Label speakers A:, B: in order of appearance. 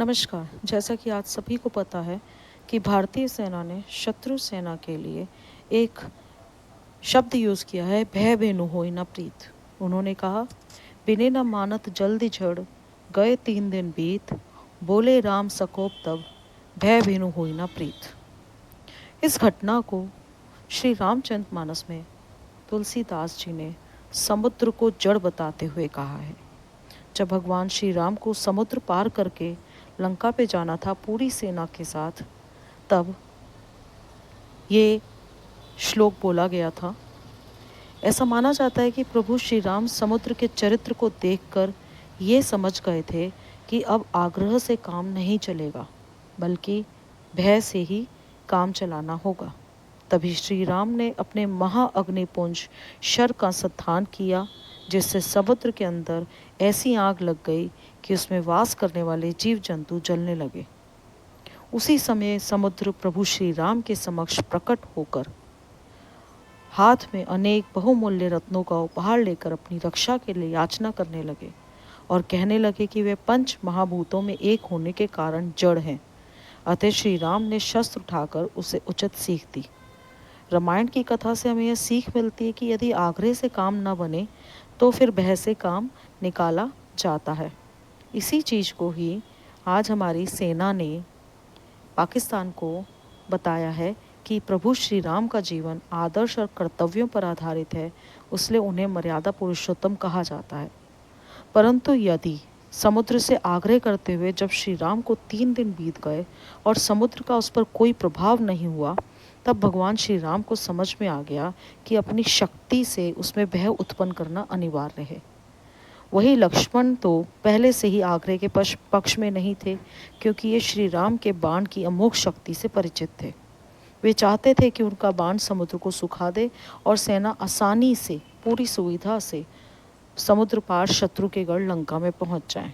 A: नमस्कार। जैसा कि आज सभी को पता है कि भारतीय सेना ने शत्रु सेना के लिए एक शब्द यूज़ किया है, भय बेनु होई न प्रीत। उन्होंने कहा, बिने न मानत जल्दी झड़, गए 3 दिन बीत, बोले राम सकोप तब, भय बेनु होई न प्रीत। इस घटना को श्री रामचंद्र मानस में तुलसीदास जी ने समुद्र को जड़ बताते हुए कहा है। जब भगवान श्री राम को समुद्र पार करके लंका पे जाना था पूरी सेना के साथ, तब ये श्लोक बोला गया था। ऐसा माना जाता है कि प्रभु श्री राम समुद्र के चरित्र को देखकर ये समझ गए थे कि अब आग्रह से काम नहीं चलेगा, बल्कि भय से ही काम चलाना होगा। तभी श्री राम ने अपने महाअग्निपुंज शर का संधान किया, जिससे समुद्र के अंदर ऐसी आग लग गई कि उसमें वास करने वाले जीव जंतु जलने लगे। उसी समय समुद्र प्रभु श्री राम के समक्ष प्रकट होकर हाथ में अनेक बहुमूल्य रत्नों का उपहार लेकर अपनी रक्षा के लिए याचना करने लगे और कहने लगे कि वे पंच महाभूतों में एक होने के कारण जड़ हैं। अतः श्री राम ने शस्त्र उठाकर उसे उचित सीख दी। रामायण की कथा से हमें यह सीख मिलती है कि यदि आग्रह से काम न बने तो फिर भय से काम निकाला जाता है। इसी चीज़ को ही आज हमारी सेना ने पाकिस्तान को बताया है कि प्रभु श्री राम का जीवन आदर्श और कर्तव्यों पर आधारित है, इसलिए उन्हें मर्यादा पुरुषोत्तम कहा जाता है। परंतु यदि समुद्र से आग्रह करते हुए जब श्री राम को 3 दिन बीत गए और समुद्र का उस पर कोई प्रभाव नहीं हुआ, तब भगवान श्री राम को समझ में आ गया कि अपनी शक्ति से उसमें भय उत्पन्न करना अनिवार्य है। वही लक्ष्मण तो पहले से ही आग्रह के पक्ष में नहीं थे, क्योंकि ये श्री राम के बाण की अमोघ शक्ति से परिचित थे। वे चाहते थे कि उनका बाण समुद्र को सुखा दे और सेना आसानी से पूरी सुविधा से समुद्र पार शत्रु के गढ़ लंका में पहुंच जाए।